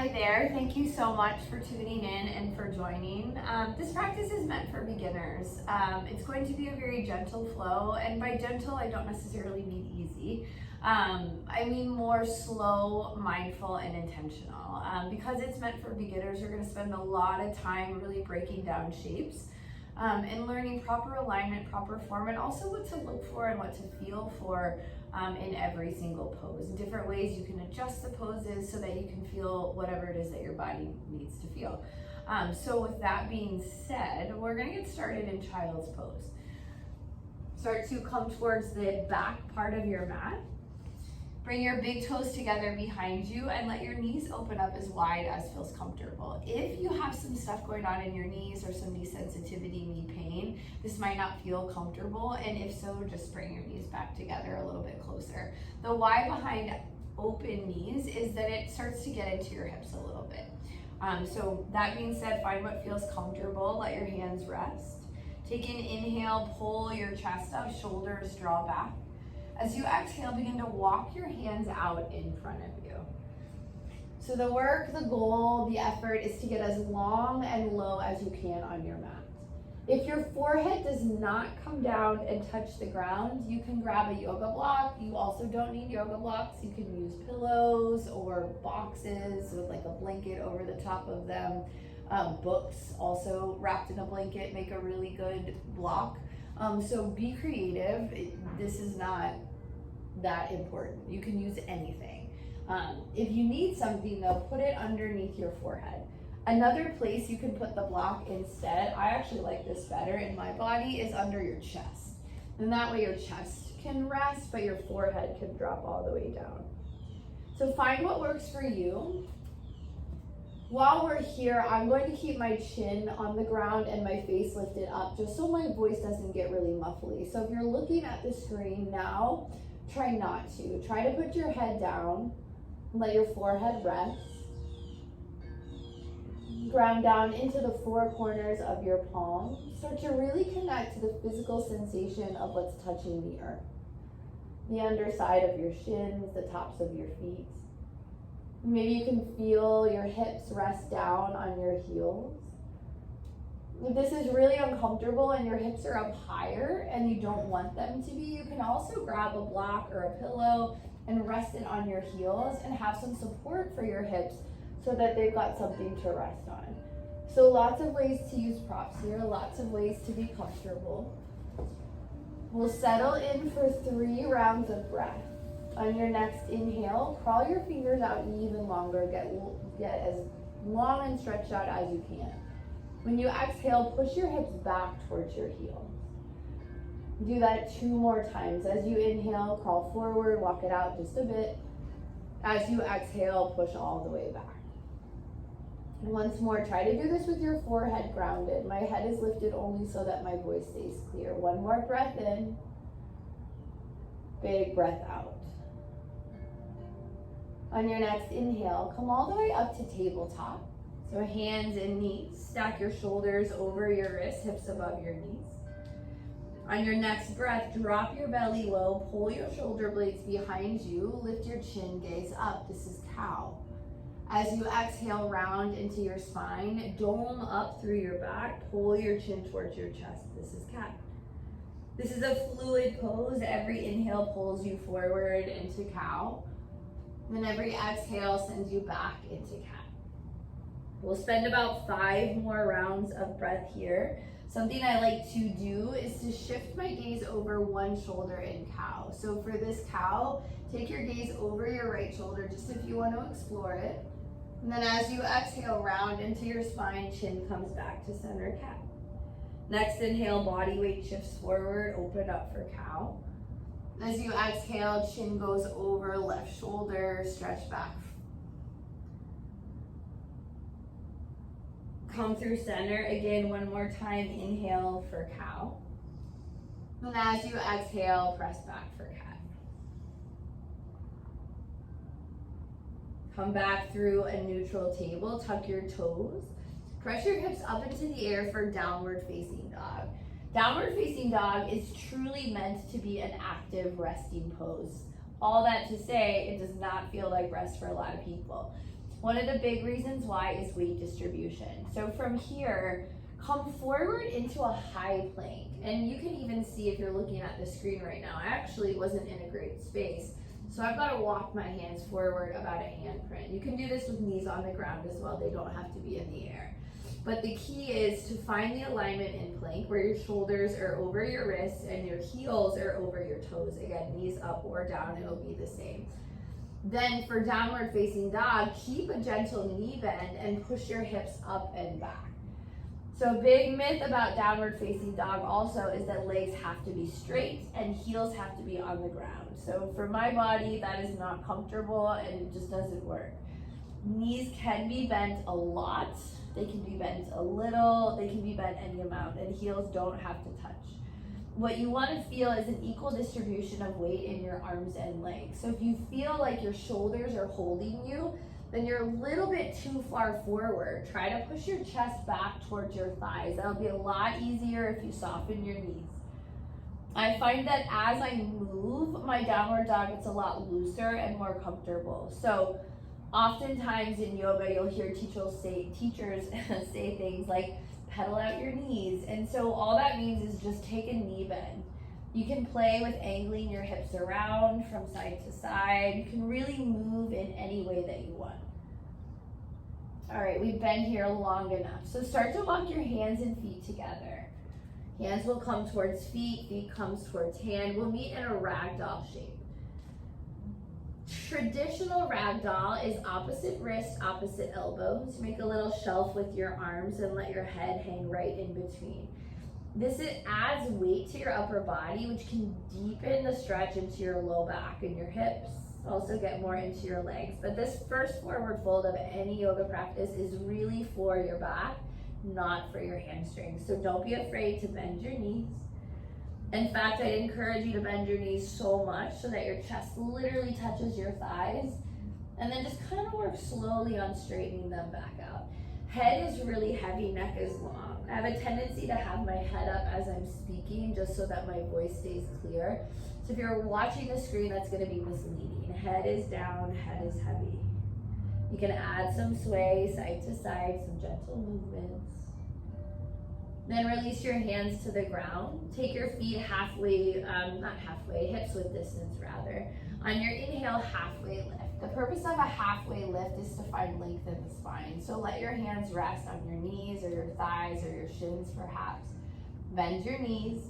Hi there, thank you so much for tuning in and for joining. This practice is meant for beginners. It's going to be a very gentle flow, and by gentle I don't necessarily mean easy. I mean more slow, mindful, and intentional. Because it's meant for beginners, you're going to spend a lot of time really breaking down shapes and learning proper alignment, proper form, and also what to look for and what to feel for in every single pose. Different ways you can adjust the poses so that you can feel whatever it is that your body needs to feel. So with that being said, we're gonna get started in child's pose. Start to come towards the back part of your mat. Bring your big toes together behind you and let your knees open up as wide as feels comfortable. If you have some stuff going on in your knees or some knee sensitivity, knee pain, this might not feel comfortable, and if so, just bring your knees back together a little bit closer. The why behind open knees is that it starts to get into your hips a little bit. So that being said, find what feels comfortable, let your hands rest. Take an inhale, pull your chest up, shoulders draw back. As you exhale, begin to walk your hands out in front of you. So the work, the goal, the effort is to get as long and low as you can on your mat. If your forehead does not come down and touch the ground, you can grab a yoga block. You also don't need yoga blocks. You can use pillows or boxes with like a blanket over the top of them. Books also wrapped in a blanket make a really good block. So be creative. This is not that important. You can use anything. If you need something though, put it underneath your forehead. Another place you can put the block instead, I actually like this better in my body, is under your chest. And that way your chest can rest, but your forehead can drop all the way down. So find what works for you. While we're here, I'm going to keep my chin on the ground and my face lifted up just so my voice doesn't get really muffly. So if you're looking at the screen now, try not to. Try to put your head down and let your forehead rest. Ground down into the four corners of your palms. Start to really connect to the physical sensation of what's touching the earth. The underside of your shins, the tops of your feet. Maybe you can feel your hips rest down on your heels. If this is really uncomfortable and your hips are up higher and you don't want them to be, you can also grab a block or a pillow and rest it on your heels and have some support for your hips so that they've got something to rest on. So lots of ways to use props here, lots of ways to be comfortable. We'll settle in for 3 rounds of breath. On your next inhale, crawl your fingers out even longer, get as long and stretched out as you can. When you exhale, push your hips back towards your heels. Do that 2 more times. As you inhale, crawl forward, walk it out just a bit. As you exhale, push all the way back. And once more, try to do this with your forehead grounded. My head is lifted only so that my voice stays clear. 1 more breath in, big breath out. On your next inhale, come all the way up to tabletop. So hands and knees, stack your shoulders over your wrists, hips above your knees. On your next breath, drop your belly low, pull your shoulder blades behind you, lift your chin, gaze up. This is cow. As you exhale, round into your spine, dome up through your back, pull your chin towards your chest. This is cat. This is a fluid pose. Every inhale pulls you forward into cow. Then every exhale sends you back into cat. We'll spend about 5 more rounds of breath here. Something I like to do is to shift my gaze over one shoulder in cow. So for this cow, take your gaze over your right shoulder just if you want to explore it. And then as you exhale, round into your spine, chin comes back to center cat. Next inhale, body weight shifts forward, open up for cow. As you exhale, chin goes over left shoulder, stretch back. Come through center. Again, 1 more time, inhale for cow. And as you exhale, press back for cat. Come back through a neutral table, tuck your toes. Press your hips up into the air for downward facing dog. Downward facing dog is truly meant to be an active resting pose. All that to say, it does not feel like rest for a lot of people. One of the big reasons why is weight distribution. So from here, come forward into a high plank. And you can even see if you're looking at the screen right now, I actually wasn't in a great space. So I've got to walk my hands forward about a handprint. You can do this with knees on the ground as well. They don't have to be in the air. But the key is to find the alignment in plank where your shoulders are over your wrists and your heels are over your toes. Again, knees up or down, it'll be the same. Then for downward facing dog, keep a gentle knee bend and push your hips up and back. So a big myth about downward facing dog also is that legs have to be straight and heels have to be on the ground. So for my body, that is not comfortable and it just doesn't work. Knees can be bent a lot, they can be bent a little, they can be bent any amount, and heels don't have to touch. What you want to feel is an equal distribution of weight in your arms and legs. So if you feel like your shoulders are holding you, then you're a little bit too far forward. Try to push your chest back towards your thighs. That'll be a lot easier if you soften your knees. I find that as I move, my downward dog gets a lot looser and more comfortable. So oftentimes in yoga, you'll hear teachers say things like, pedal out your knees. And so all that means is just take a knee bend. You can play with angling your hips around from side to side. You can really move in any way that you want. All right, we've been here long enough. So start to walk your hands and feet together. Hands will come towards feet, feet comes towards hand. We'll meet in a ragdoll shape. Traditional ragdoll is opposite wrist, opposite elbows. Make a little shelf with your arms and let your head hang right in between. This adds weight to your upper body, which can deepen the stretch into your low back and your hips. Also get more into your legs. But this first forward fold of any yoga practice is really for your back, not for your hamstrings. So don't be afraid to bend your knees. In fact, I'd encourage you to bend your knees so much so that your chest literally touches your thighs, and then just kind of work slowly on straightening them back out. Head is really heavy, neck is long. I have a tendency to have my head up as I'm speaking just so that my voice stays clear. So if you're watching the screen, that's going to be misleading. Head is down, head is heavy. You can add some sway side to side, some gentle movements. Then release your hands to the ground. Take your feet halfway, not halfway, hips width distance rather. On your inhale, halfway lift. The purpose of a halfway lift is to find length in the spine. So let your hands rest on your knees or your thighs or your shins perhaps. Bend your knees.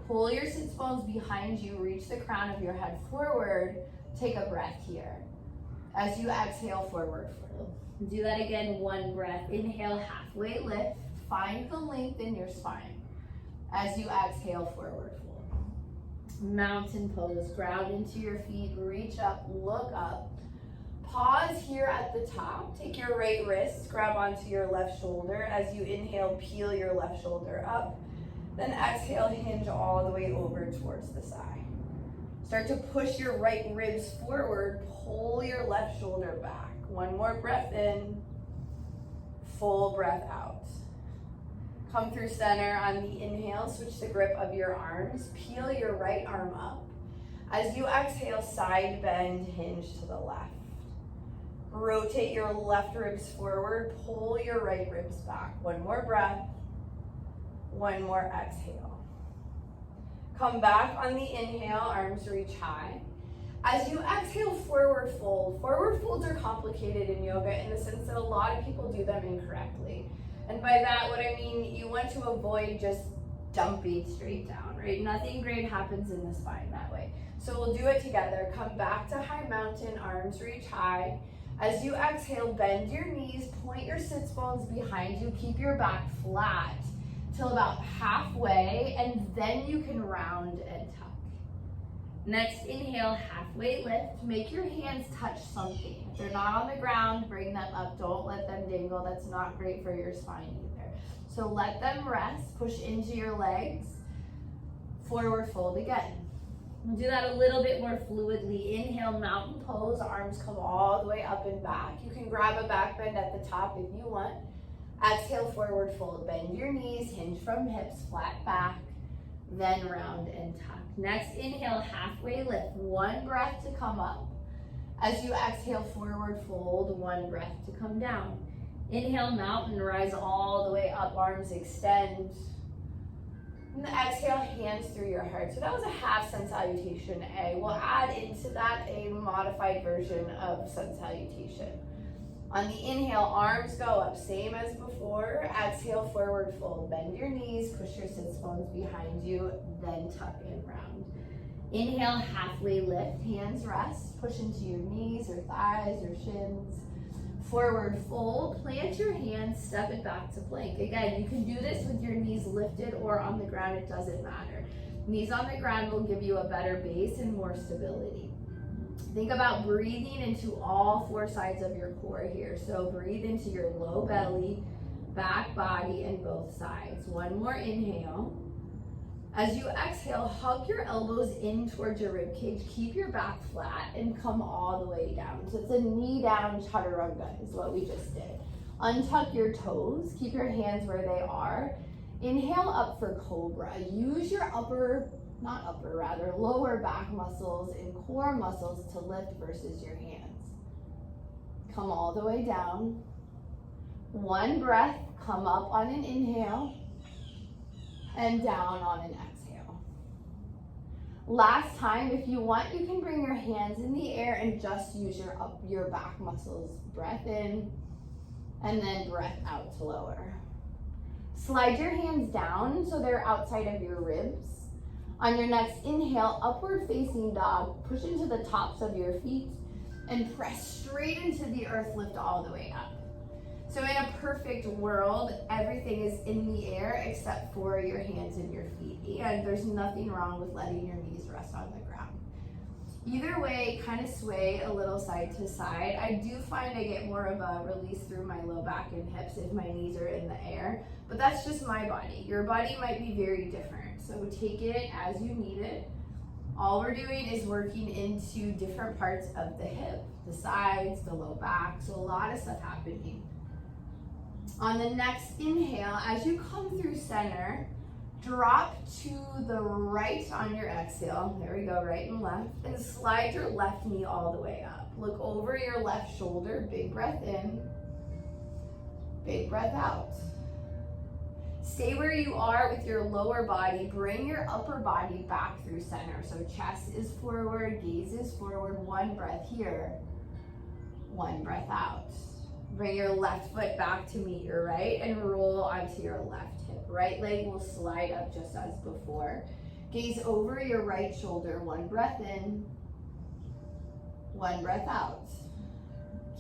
Pull your sits bones behind you. Reach the crown of your head forward. Take a breath here. As you exhale, forward fold. Do that again, one breath. Inhale, halfway lift. Find the length in your spine. As you exhale, forward fold. Mountain pose. Ground into your feet. Reach up, look up. Pause here at the top. Take your right wrist, grab onto your left shoulder. As you inhale, peel your left shoulder up. Then exhale, hinge all the way over towards the side. Start to push your right ribs forward. Pull your left shoulder back. One more breath in. Full breath out. Come through center on the inhale. Switch the grip of your arms. Peel your right arm up. As you exhale, side bend, hinge to the left. Rotate your left ribs forward. Pull your right ribs back. One more breath. One more exhale. Come back on the inhale, arms reach high. As you exhale, forward fold. Forward folds are complicated in yoga in the sense that a lot of people do them incorrectly. And by that, what I mean, you want to avoid just dumping straight down, right? Nothing great happens in the spine that way. So we'll do it together. Come back to high mountain, arms reach high. As you exhale, bend your knees, point your sits bones behind you, keep your back flat till about halfway, and then you can round and tuck. Next, inhale, halfway lift. Make your hands touch something. If they're not on the ground, bring them up. Don't let them dangle. That's not great for your spine either. So let them rest. Push into your legs. Forward fold again. We'll do that a little bit more fluidly. Inhale, mountain pose. Arms come all the way up and back. You can grab a back bend at the top if you want. Exhale, forward fold. Bend your knees, hinge from hips, flat back, then round and tuck. Next, inhale, halfway lift. One breath to come up. As you exhale, forward fold, one breath to come down. Inhale, mountain, rise all the way up, arms extend. And exhale, hands through your heart. So that was a half sun salutation A. We'll add into that a modified version of sun salutation. On the inhale, arms go up, same as before. Exhale, forward fold. Bend your knees, push your sits bones behind you, then tuck and round. Inhale, halfway lift, hands rest. Push into your knees or thighs or shins. Forward fold, plant your hands, step it back to plank. Again, you can do this with your knees lifted or on the ground, it doesn't matter. Knees on the ground will give you a better base and more stability. Think about breathing into all four sides of your core here. So breathe into your low belly, back body, and both sides. One more inhale. As you exhale, hug your elbows in towards your rib cage. Keep your back flat and come all the way down. So it's a knee down chaturanga is what we just did. Untuck your toes. Keep your hands where they are. Inhale up for cobra. Use your lower back muscles and core muscles to lift versus your hands. Come all the way down. One breath, come up on an inhale and down on an exhale. Last time, if you want, you can bring your hands in the air and just use your back muscles. Breath in and then breath out to lower. Slide your hands down so they're outside of your ribs. On your next inhale, upward facing dog, push into the tops of your feet and press straight into the earth, lift all the way up. So in a perfect world, everything is in the air except for your hands and your feet. And there's nothing wrong with letting your knees rest on the ground. Either way, kind of sway a little side to side. I do find I get more of a release through my low back and hips if my knees are in the air, but that's just my body. Your body might be very different. So take it as you need it. All we're doing is working into different parts of the hip, the sides, the low back. So a lot of stuff happening. On the next inhale, as you come through center, drop to the right on your exhale. There we go, right and left. And slide your left knee all the way up. Look over your left shoulder. Big breath in. Big breath out. Stay where you are with your lower body. Bring your upper body back through center. So chest is forward, gaze is forward. One breath here. One breath out. Bring your left foot back to meet your right and roll onto your left hip. Right leg will slide up just as before. Gaze over your right shoulder. One breath in. One breath out.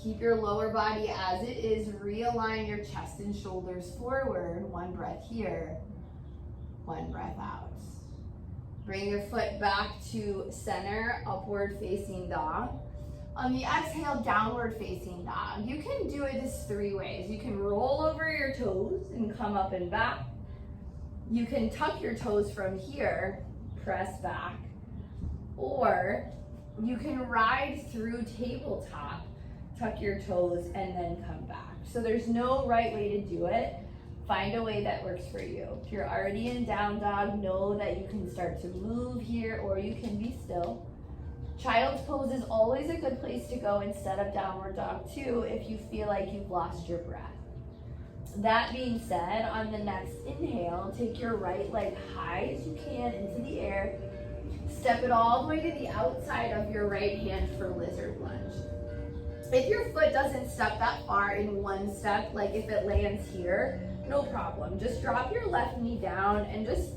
Keep your lower body as it is. Realign your chest and shoulders forward. One breath here. One breath out. Bring your foot back to center, upward facing dog. On the exhale, downward facing dog. You can do it this three ways. You can roll over your toes and come up and back. You can tuck your toes from here, press back. Or you can ride through tabletop, tuck your toes, and then come back. So there's no right way to do it. Find a way that works for you. If you're already in down dog, know that you can start to move here or you can be still. Child's pose is always a good place to go instead of downward dog too if you feel like you've lost your breath. That being said, on the next inhale, take your right leg high as you can into the air. Step it all the way to the outside of your right hand for lizard lunge. If your foot doesn't step that far in one step, like if it lands here, no problem. Just drop your left knee down and just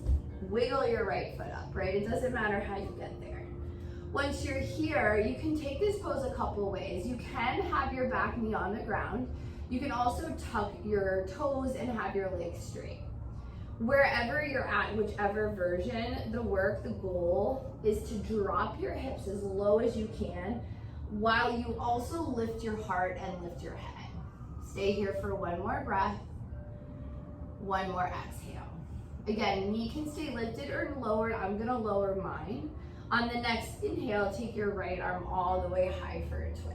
wiggle your right foot up, right? It doesn't matter how you get there. Once you're here, you can take this pose a couple ways. You can have your back knee on the ground. You can also tuck your toes and have your legs straight. Wherever you're at, whichever version, the goal is to drop your hips as low as you can while you also lift your heart and lift your head. Stay here for one more breath, one more exhale. Again, knee can stay lifted or lowered. I'm gonna lower mine. On the next inhale, take your right arm all the way high for a twist.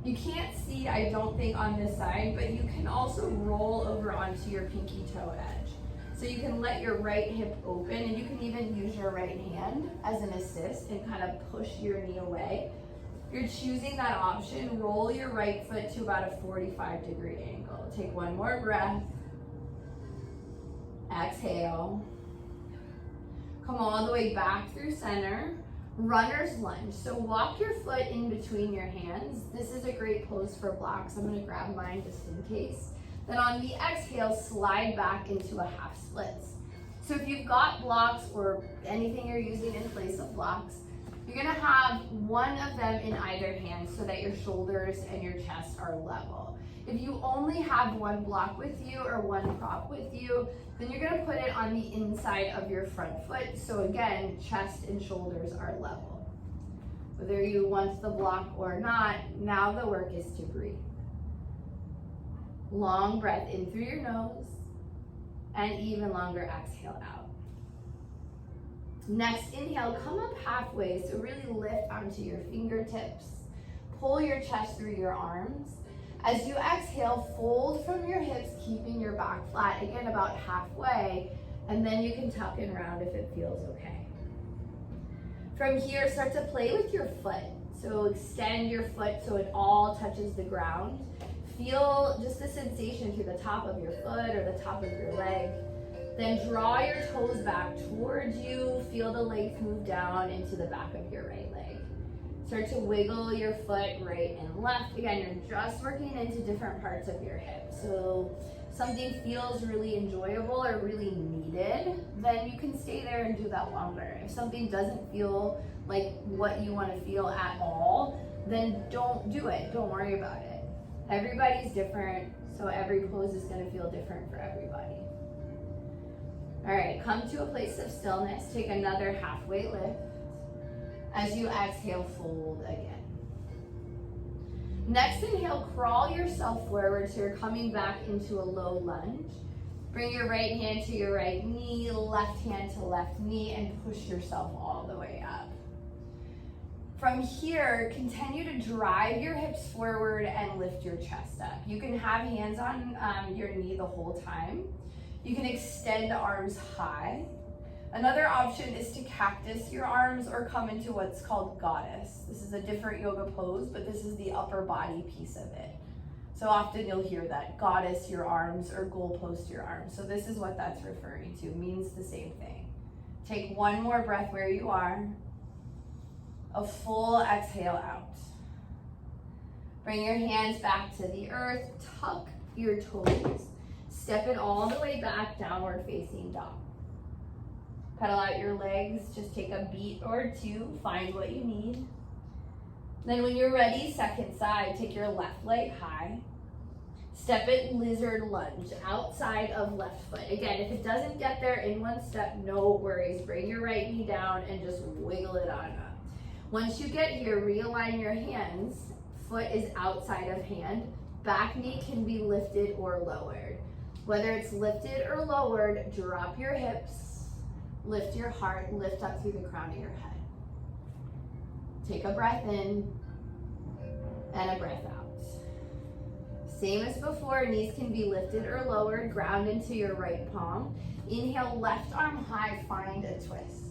You can't see, I don't think, on this side, but you can also roll over onto your pinky toe edge. So you can let your right hip open and you can even use your right hand as an assist and kind of push your knee away. If you're choosing that option, roll your right foot to about a 45-degree angle. Take one more breath. Exhale. Come all the way back through center. Runner's lunge. So walk your foot in between your hands. This is a great pose for blocks. I'm going to grab mine just in case. Then on the exhale, slide back into a half splits. So if you've got blocks or anything you're using in place of blocks, you're going to have one of them in either hand so that your shoulders and your chest are level. If you only have one block with you or one prop with you, then you're going to put it on the inside of your front foot. So again, chest and shoulders are level. Whether you want the block or not, now the work is to breathe. Long breath in through your nose and even longer exhale out. Next inhale, come up halfway, so really lift onto your fingertips. Pull your chest through your arms. As you exhale, fold from your hips, keeping your back flat, again about halfway, and then you can tuck and round if it feels okay. From here, start to play with your foot. So extend your foot so it all touches the ground. Feel just the sensation through the top of your foot or the top of your leg. Then draw your toes back towards you. Feel the legs move down into the back of your right leg. Start to wiggle your foot right and left. Again, you're just working into different parts of your hip. So something feels really enjoyable or really needed, then you can stay there and do that longer. If something doesn't feel like what you want to feel at all, then don't do it. Don't worry about it. Everybody's different, so every pose is going to feel different for everybody. All right, come to a place of stillness. Take another halfway lift. As you exhale, fold again. Next inhale, crawl yourself forward so you're coming back into a low lunge. Bring your right hand to your right knee, left hand to left knee, and push yourself all the way up. From here, continue to drive your hips forward and lift your chest up. You can have hands on your knee the whole time. You can extend arms high. Another option is to cactus your arms or come into what's called goddess. This is a different yoga pose, but this is the upper body piece of it. So often you'll hear that, goddess your arms or goalpost your arms. So this is what that's referring to, means the same thing. Take one more breath where you are. A full exhale out. Bring your hands back to the earth, tuck your toes, step it all the way back, downward facing dog. Pedal out your legs, just take a beat or two, find what you need. Then when you're ready, second side, take your left leg high. Step it lizard lunge, outside of left foot. Again, if it doesn't get there in one step, no worries. Bring your right knee down and just wiggle it on up. Once you get here, realign your hands. Foot is outside of hand. Back knee can be lifted or lowered. Whether it's lifted or lowered, drop your hips, lift your heart, lift up through the crown of your head. Take a breath in and a breath out. Same as before, knees can be lifted or lowered, ground into your right palm. Inhale, left arm high, find a twist.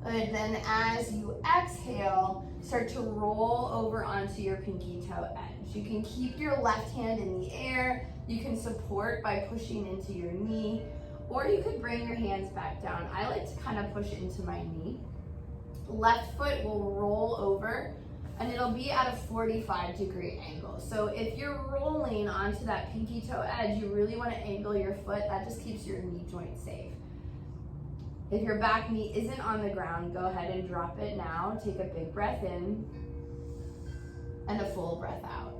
And then as you exhale, start to roll over onto your pinky toe edge. You can keep your left hand in the air. You can support by pushing into your knee, or you could bring your hands back down. I like to kind of push into my knee. Left foot will roll over, and it'll be at a 45-degree angle. So if you're rolling onto that pinky toe edge, you really want to angle your foot. That just keeps your knee joint safe. If your back knee isn't on the ground, go ahead and drop it now. Take a big breath in and a full breath out.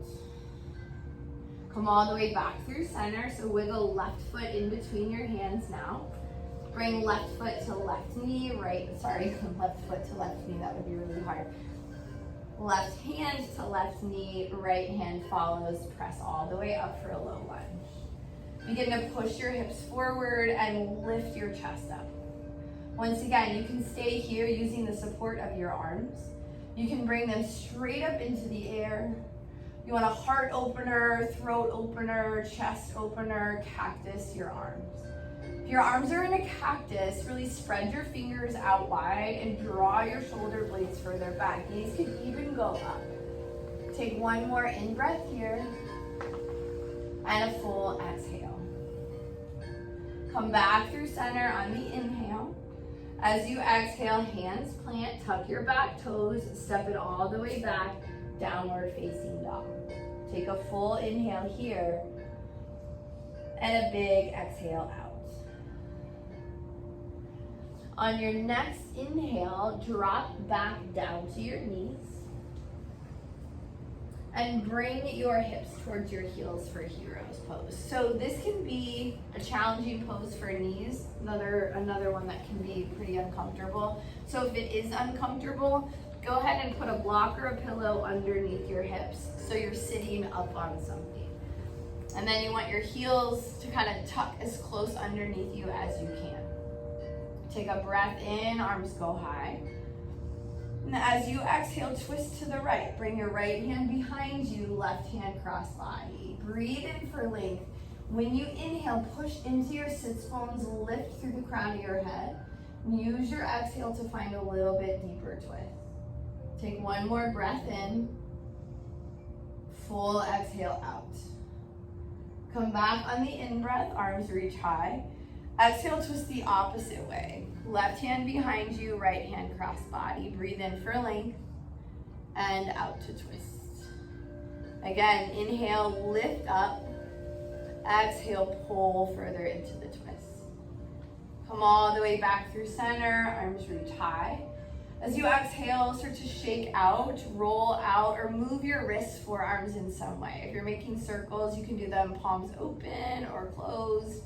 Come all the way back through center, so wiggle left foot in between your hands now. Bring left foot to left knee, left foot to left knee, that would be really hard. Left hand to left knee, right hand follows, press all the way up for a low lunge. Begin to push your hips forward and lift your chest up. Once again, you can stay here using the support of your arms. You can bring them straight up into the air. You want a heart opener, throat opener, chest opener, cactus your arms. If your arms are in a cactus, really spread your fingers out wide and draw your shoulder blades further back. These can even go up. Take one more in-breath here and a full exhale. Come back through center on the inhale. As you exhale, hands plant, tuck your back toes, step it all the way back, downward facing dog. Take a full inhale here and a big exhale out. On your next inhale, drop back down to your knees and bring your hips towards your heels for hero's pose. So this can be a challenging pose for knees, another one that can be pretty uncomfortable. So if it is uncomfortable, go ahead and put a block or a pillow underneath your hips so you're sitting up on something. And then you want your heels to kind of tuck as close underneath you as you can. Take a breath in, arms go high. And as you exhale, twist to the right. Bring your right hand behind you, left hand cross body. Breathe in for length. When you inhale, push into your sits bones, lift through the crown of your head. Use your exhale to find a little bit deeper twist. Take one more breath in. Full exhale out. Come back on the in-breath, arms reach high. Exhale, twist the opposite way. Left hand behind you, right hand cross body. Breathe in for length and out to twist. Again, inhale, lift up. Exhale, pull further into the twist. Come all the way back through center, arms reach high. As you exhale, start to shake out, roll out, or move your wrists, forearms in some way. If you're making circles, you can do them palms open or closed.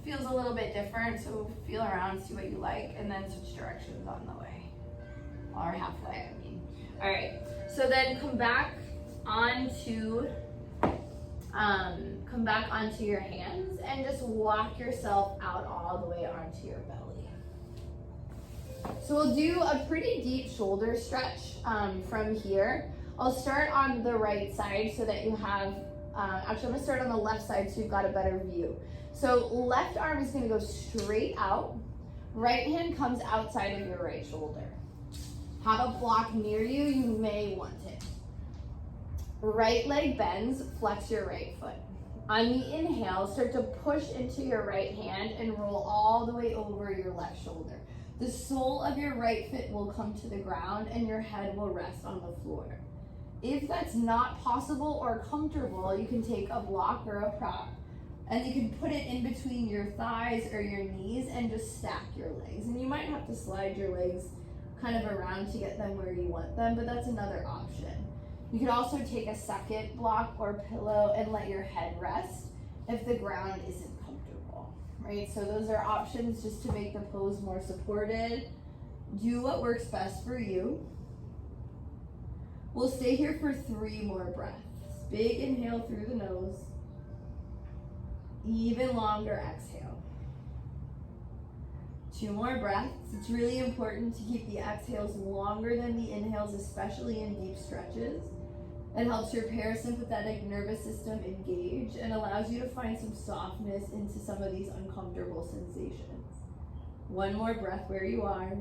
Feels a little bit different, so feel around, see what you like, and then switch directions on the way. Or halfway, I mean. All right, so then come back onto your hands and just walk yourself out all the way onto your belly. So we'll do a pretty deep shoulder stretch from here. I'll start on the right side so that you have, actually I'm gonna start on the left side so you've got a better view. So left arm is gonna go straight out. Right hand comes outside of your right shoulder. Have a block near you, you may want it. Right leg bends, flex your right foot. On the inhale, start to push into your right hand and roll all the way over your left shoulder. The sole of your right foot will come to the ground and your head will rest on the floor. If that's not possible or comfortable, you can take a block or a prop and you can put it in between your thighs or your knees and just stack your legs. And you might have to slide your legs kind of around to get them where you want them, but that's another option. You could also take a second block or pillow and let your head rest if the ground isn't comfortable, right? So those are options just to make the pose more supported. Do what works best for you. We'll stay here for 3 more breaths. Big inhale through the nose. Even longer exhale. 2 more breaths. It's really important to keep the exhales longer than the inhales, especially in deep stretches. It helps your parasympathetic nervous system engage and allows you to find some softness into some of these uncomfortable sensations. 1 more breath where you are.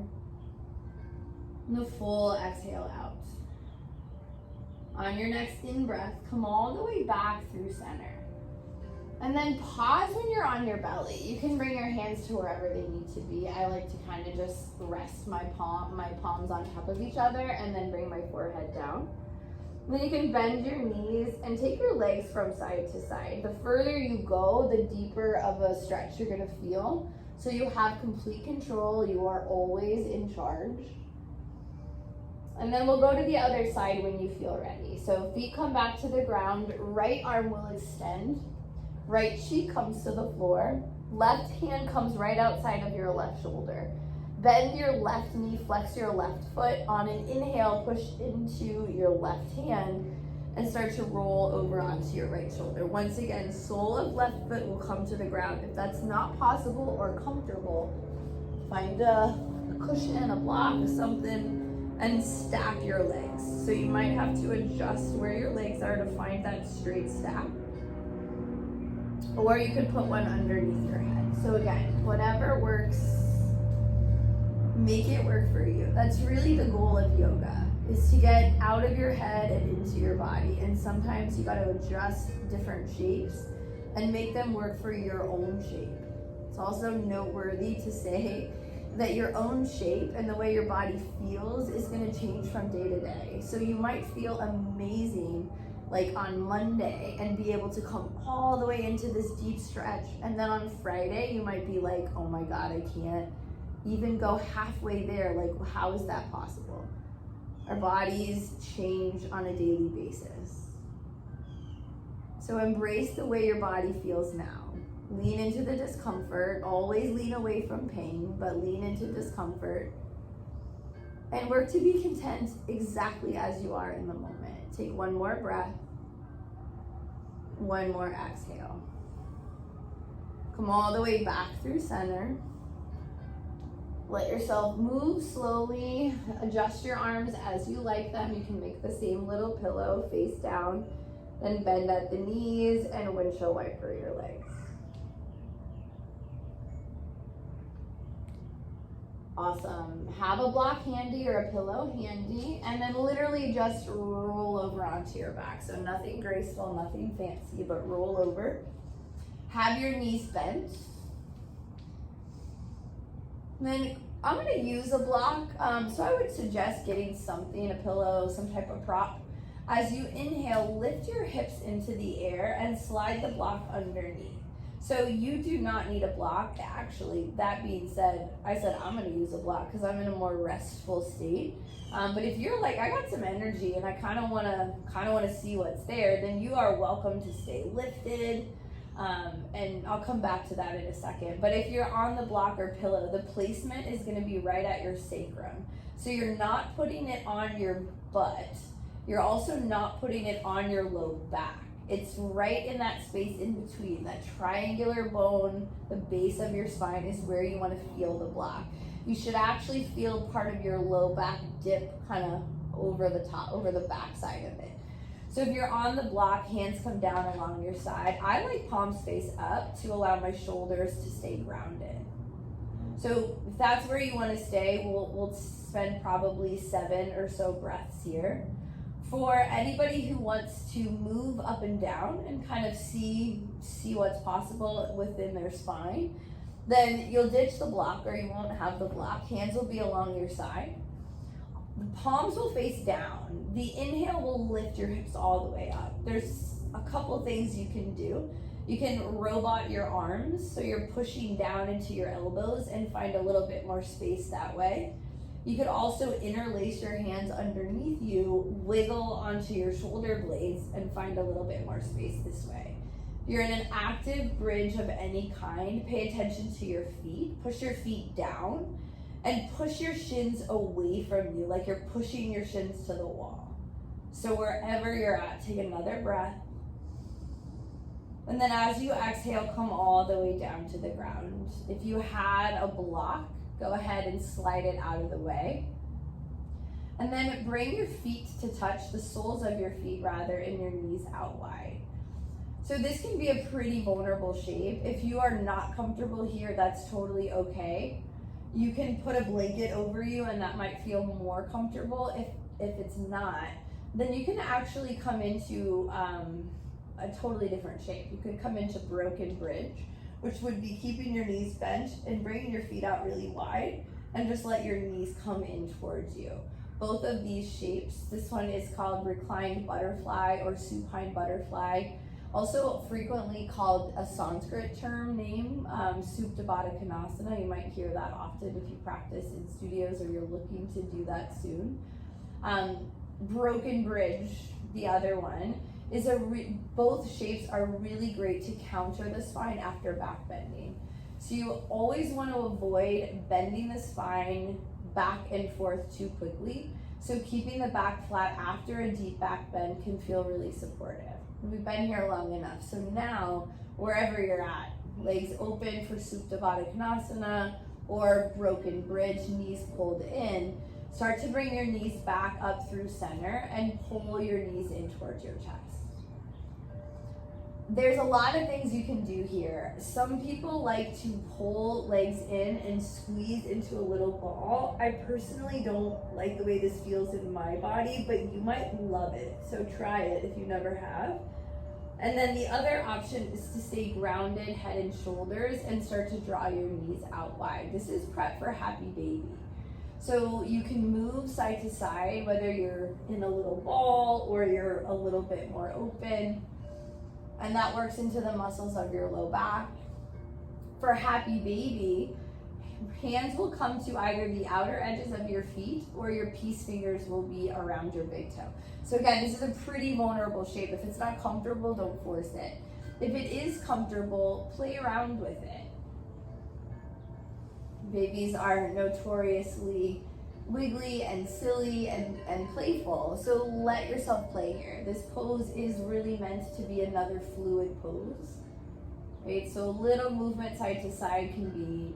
And the full exhale out. On your next in-breath, come all the way back through center. And then pause when you're on your belly. You can bring your hands to wherever they need to be. I like to kind of just rest my palms on top of each other and then bring my forehead down. Then you can bend your knees and take your legs from side to side. The further you go, the deeper of a stretch you're gonna feel. So you have complete control. You are always in charge. And then we'll go to the other side when you feel ready. So feet come back to the ground, right arm will extend. Right cheek comes to the floor. Left hand comes right outside of your left shoulder. Bend your left knee, flex your left foot. On an inhale, push into your left hand and start to roll over onto your right shoulder. Once again, sole of left foot will come to the ground. If that's not possible or comfortable, find a cushion, a block, something, and stack your legs. So you might have to adjust where your legs are to find that straight stack. or you could put one underneath your head. So again, whatever works, make it work for you. That's really the goal of yoga, is to get out of your head and into your body. And sometimes you got to adjust different shapes and make them work for your own shape. It's also noteworthy to say that your own shape and the way your body feels is going to change from day to day. So you might feel amazing like on Monday and be able to come all the way into this deep stretch, and then on Friday you might be like, oh my god, I can't even go halfway there. Like, how is that possible? Our bodies change on a daily basis. So embrace the way your body feels now. Lean into the discomfort. Always lean away from pain, but lean into discomfort. And work to be content exactly as you are in the moment. Take one more breath. One more exhale. Come all the way back through center. Let yourself move slowly. Adjust your arms as you like them. You can make the same little pillow face down. Then bend at the knees and windshield wiper your legs. Awesome. Have a block handy or a pillow handy, and then literally just roll over onto your back. So nothing graceful, nothing fancy, but roll over. Have your knees bent. And then I'm going to use a block, so I would suggest getting something, a pillow, some type of prop. As you inhale, lift your hips into the air and slide the block underneath. So you do not need a block. Actually, that being said, I said I'm going to use a block because I'm in a more restful state. But if you're like, I got some energy and I kind of want to see what's there, then you are welcome to stay lifted. And I'll come back to that in a second. But if you're on the block or pillow, the placement is going to be right at your sacrum. So you're not putting it on your butt. You're also not putting it on your low back. It's right in that space in between, that triangular bone, the base of your spine is where you want to feel the block. You should actually feel part of your low back dip kind of over the top, over the back side of it. So if you're on the block, hands come down along your side. I like palms face up to allow my shoulders to stay grounded. So if that's where you want to stay, we'll spend probably 7 or so breaths here. For anybody who wants to move up and down and kind of see what's possible within their spine, then you'll ditch the block, or you won't have the block. Hands will be along your side. The palms will face down. The inhale will lift your hips all the way up. There's a couple things you can do. You can robot your arms, so you're pushing down into your elbows and find a little bit more space that way. You could also interlace your hands underneath you, wiggle onto your shoulder blades, and find a little bit more space this way. If you're in an active bridge of any kind, pay attention to your feet. Push your feet down and push your shins away from you, like you're pushing your shins to the wall. So wherever you're at, take another breath. And then as you exhale, come all the way down to the ground. If you had a block, go ahead and slide it out of the way. And then bring your feet to touch, the soles of your feet rather, and your knees out wide. So this can be a pretty vulnerable shape. If you are not comfortable here, that's totally okay. You can put a blanket over you and that might feel more comfortable. If it's not, then you can actually come into a totally different shape. You could come into broken bridge, which would be keeping your knees bent and bringing your feet out really wide, and just let your knees come in towards you. Both of these shapes, this one is called reclined butterfly or supine butterfly, also frequently called a Sanskrit term name, Supta Baddha Konasana. You might hear that often if you practice in studios or you're looking to do that soon. Broken bridge, the other one, is both shapes are really great to counter the spine after back bending. So you always want to avoid bending the spine back and forth too quickly. So keeping the back flat after a deep back bend can feel really supportive. We've been here long enough. So now, wherever you're at, legs open for Supta Baddha Konasana or broken bridge, knees pulled in, start to bring your knees back up through center and pull your knees in towards your chest. there's a lot of things you can do here. Some people like to pull legs in and squeeze into a little ball. I personally don't like the way this feels in my body, but you might love it. So try it if you never have. And then the other option is to stay grounded, head and shoulders, and start to draw your knees out wide. This is prep for happy baby. So you can move side to side, whether you're in a little ball or you're a little bit more open. And that works into the muscles of your low back. For happy baby, hands will come to either the outer edges of your feet or your peace fingers will be around your big toe. So again, this is a pretty vulnerable shape. If it's not comfortable, don't force it. If it is comfortable, play around with it. Babies are notoriously wiggly and silly and playful, so let yourself play here. This pose is really meant to be another fluid pose, right? So little movement side to side can be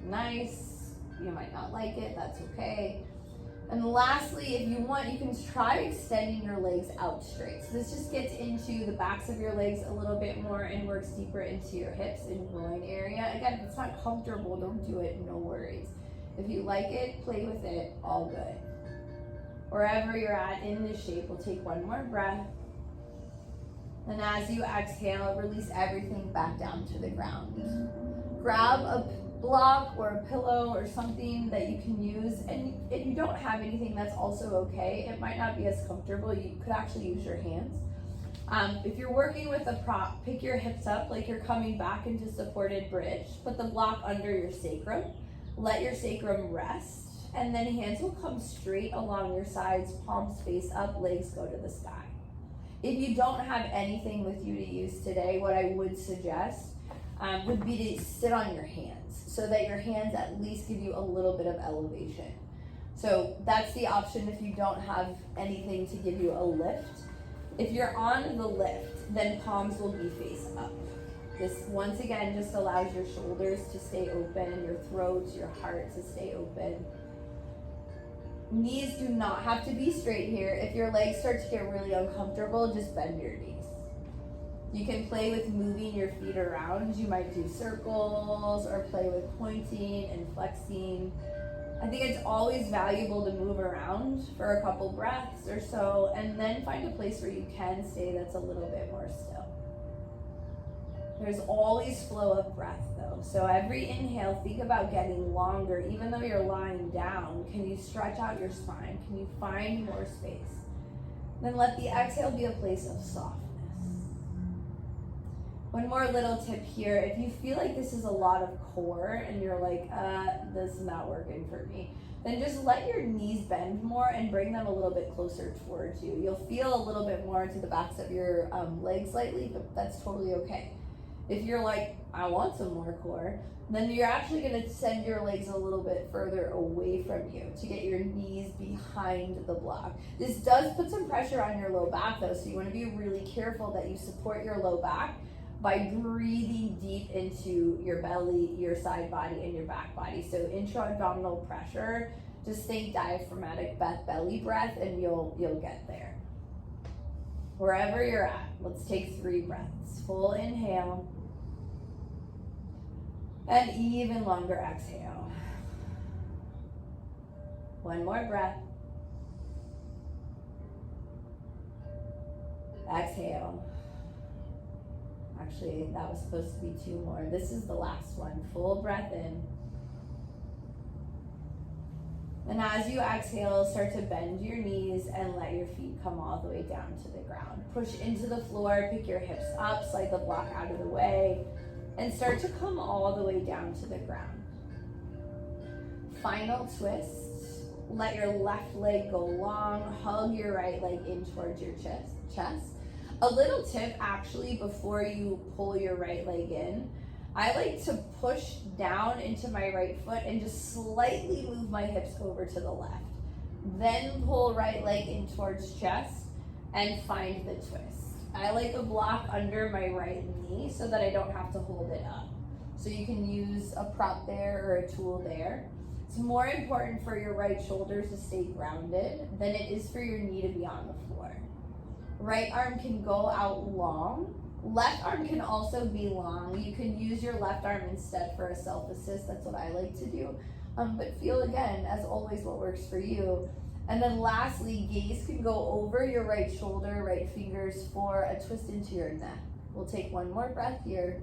nice. You might not like it, that's okay. And lastly, if you want, you can try extending your legs out straight. So this just gets into the backs of your legs a little bit more and works deeper into your hips and groin area. Again, if it's not comfortable, don't do it, no worries. If you like it, play with it, all good. Wherever you're at in this shape, we'll take one more breath. And as you exhale, release everything back down to the ground. Grab a block or a pillow or something that you can use, and if you don't have anything, that's also okay. It might not be as comfortable. You could actually use your hands. If you're working with a prop, pick your hips up like you're coming back into supported bridge. Put the block under your sacrum. Let your sacrum rest, and then hands will come straight along your sides, palms face up, legs go to the sky. If you don't have anything with you to use today, what I would suggest would be to sit on your hands so that your hands at least give you a little bit of elevation. So that's the option if you don't have anything to give you a lift. If you're on the lift, then palms will be face up. This once again just allows your shoulders to stay open, your throat, your heart to stay open. Knees do not have to be straight here. If your legs start to get really uncomfortable, just bend your knees. You can play with moving your feet around. You might do circles or play with pointing and flexing. I think it's always valuable to move around for a couple breaths or so, and then find a place where you can stay that's a little bit more still. There's always flow of breath though. So every inhale, think about getting longer. Even though you're lying down, can you stretch out your spine? Can you find more space? Then let the exhale be a place of softness. One more little tip here. If you feel like this is a lot of core and you're like, this is not working for me, then just let your knees bend more and bring them a little bit closer towards you. You'll feel a little bit more into the backs of your legs slightly, but that's totally okay. If you're like, I want some more core, then you're actually gonna send your legs a little bit further away from you to get your knees behind the block. This does put some pressure on your low back though, so you wanna be really careful that you support your low back by breathing deep into your belly, your side body, and your back body. So intra-abdominal pressure, just think diaphragmatic belly breath and you'll get there. Wherever you're at, let's take 3 breaths. Full inhale. And even longer exhale. One more breath. Exhale. Actually, that was supposed to be 2 more. This is the last one. Full breath in. And as you exhale, start to bend your knees and let your feet come all the way down to the ground. Push into the floor, pick your hips up, slide the block out of the way, and start to come all the way down to the ground. Final twist. Let your left leg go long, hug your right leg in towards your chest. A little tip actually before you pull your right leg in, I like to push down into my right foot and just slightly move my hips over to the left. Then pull right leg in towards chest and find the twist. I like a block under my right knee so that I don't have to hold it up. So you can use a prop there or a tool there. It's more important for your right shoulder to stay grounded than it is for your knee to be on the floor. Right arm can go out long Left arm can also be long. You can use your left arm instead for a self-assist. That's what I like to do. But feel again, as always, what works for you. And then lastly, gaze can go over your right shoulder, right fingers for a twist into your neck. We'll take one more breath here.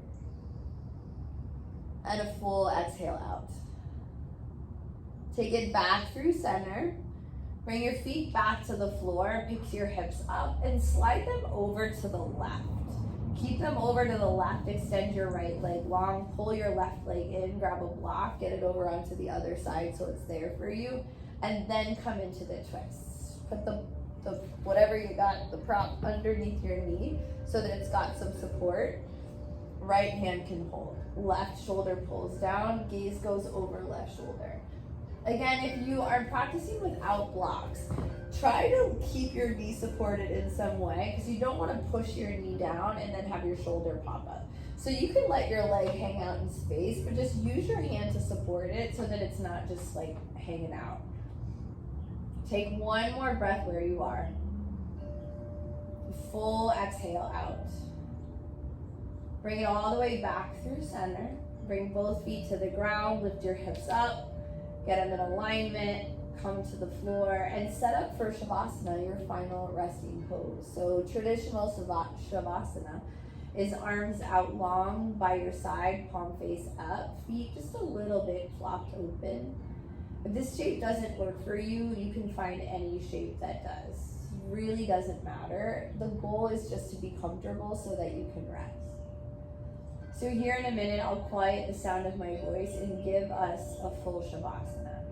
And a full exhale out. Take it back through center. Bring your feet back to the floor, pick your hips up, and slide them over to the left. Keep them over to the left, extend your right leg long, pull your left leg in, grab a block, get it over onto the other side so it's there for you, and then come into the twist. Put the whatever you got, the prop underneath your knee so that it's got some support. Right hand can hold. Left shoulder pulls down, gaze goes over left shoulder. Again, if you are practicing without blocks, try to keep your knee supported in some way because you don't want to push your knee down and then have your shoulder pop up. So you can let your leg hang out in space, but just use your hand to support it so that it's not just like hanging out. Take one more breath where you are. Full exhale out. Bring it all the way back through center. Bring both feet to the ground, lift your hips up. Get them in alignment, come to the floor, and set up for Shavasana, your final resting pose. So traditional Shavasana is arms out long by your side, palm face up, feet just a little bit flopped open. If this shape doesn't work for you, you can find any shape that does. Really doesn't matter. The goal is just to be comfortable so that you can rest. So here in a minute, I'll quiet the sound of my voice and give us a full Shavasana.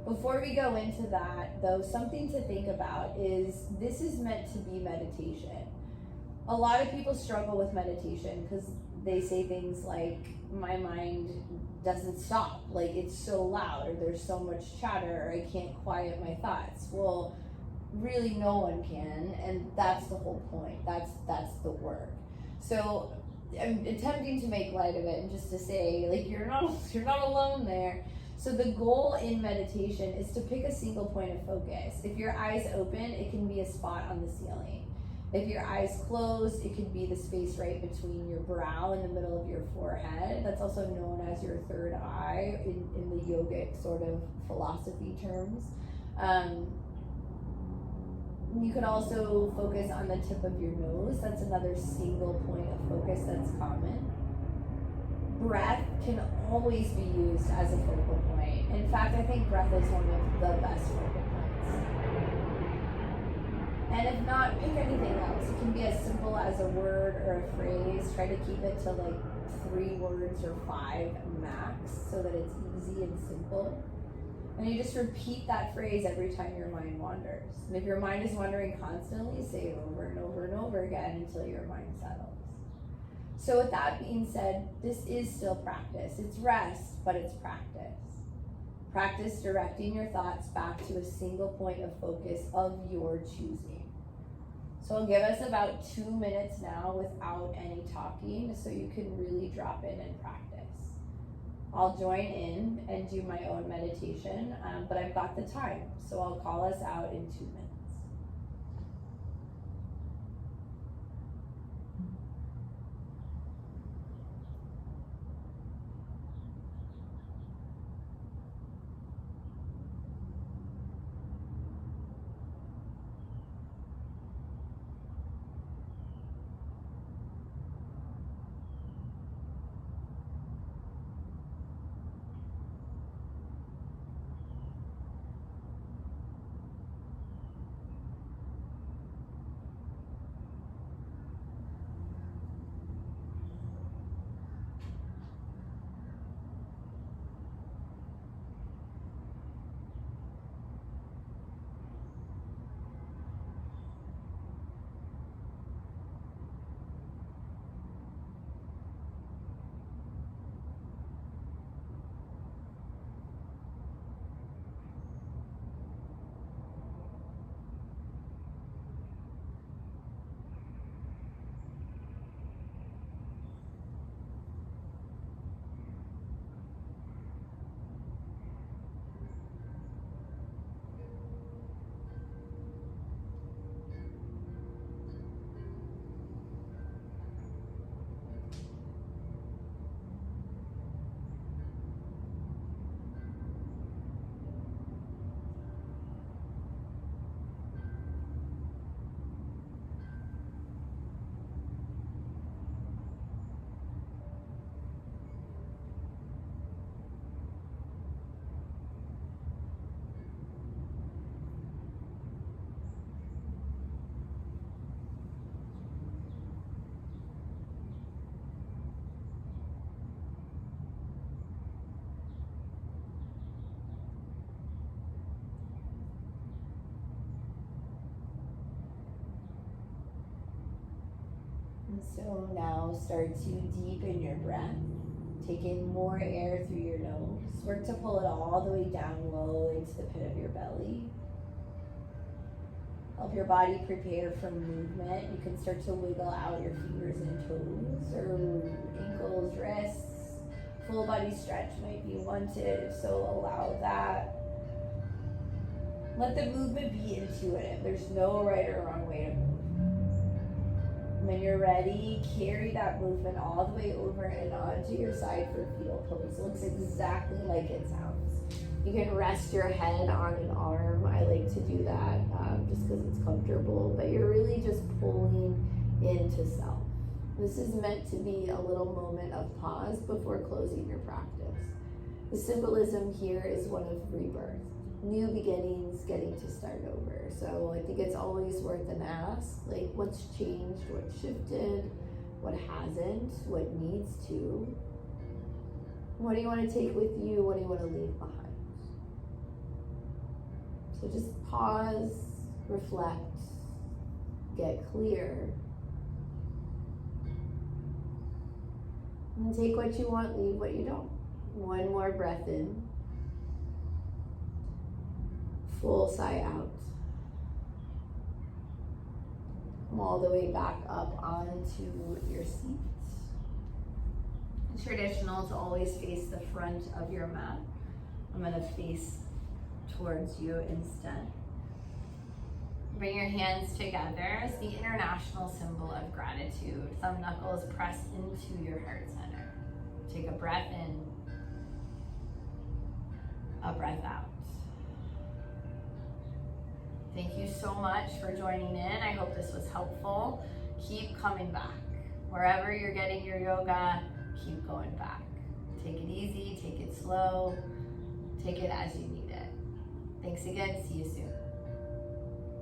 Before we go into that, though, something to think about is this is meant to be meditation. A lot of people struggle with meditation because they say things like, my mind doesn't stop, like it's so loud, or there's so much chatter, or I can't quiet my thoughts. Well, really no one can, and that's the whole point. That's the work. So I'm attempting to make light of it and just to say, like, you're not alone there. So the goal in meditation is to pick a single point of focus. If your eyes open, it can be a spot on the ceiling. If your eyes closed, it could be the space right between your brow and the middle of your forehead. That's also known as your third eye in the yogic sort of philosophy terms. You can also focus on the tip of your nose. That's another single point of focus that's common. Breath can always be used as a focal point. In fact, I think breath is one of the best focal points. And if not, pick anything else. It can be as simple as a word or a phrase. Try to keep it to like 3 words or 5 max so that it's easy and simple. And you just repeat that phrase every time your mind wanders. And if your mind is wandering constantly, say it over and over and over again until your mind settles. So with that being said, this is still practice. It's rest, but it's practice. Practice directing your thoughts back to a single point of focus of your choosing. So I'll give us about 2 minutes now without any talking so you can really drop in and practice. I'll join in and do my own meditation, but I've got the time, so I'll call us out in 2 minutes. And so now start to deepen your breath. Take in more air through your nose. Work to pull it all the way down low into the pit of your belly. Help your body prepare for movement. You can start to wiggle out your fingers and toes or ankles, wrists. Full body stretch might be wanted, so allow that. Let the movement be intuitive. There's no right or wrong way to move. When you're ready, carry that movement all the way over and onto your side for fetal pose. It looks exactly like it sounds. You can rest your head on an arm. I like to do that just because it's comfortable, but you're really just pulling into self. This is meant to be a little moment of pause before closing your practice. The symbolism here is one of rebirth, new beginnings, getting to start over. So I think it's always worth an ask, like what's changed, what shifted, what hasn't, what needs to. What do you want to take with you? What do you want to leave behind? So just pause, reflect, get clear, and take what you want, leave what you don't. One more breath in. Full sigh out. Come all the way back up onto your seat. Traditional to always face the front of your mat. I'm going to face towards you instead. Bring your hands together as the international symbol of gratitude. Thumb knuckles press into your heart center. Take a breath in, a breath out. Thank you so much for joining in. I hope this was helpful. Keep coming back. Wherever you're getting your yoga, keep going back. Take it easy, take it slow, take it as you need it. Thanks again, see you soon.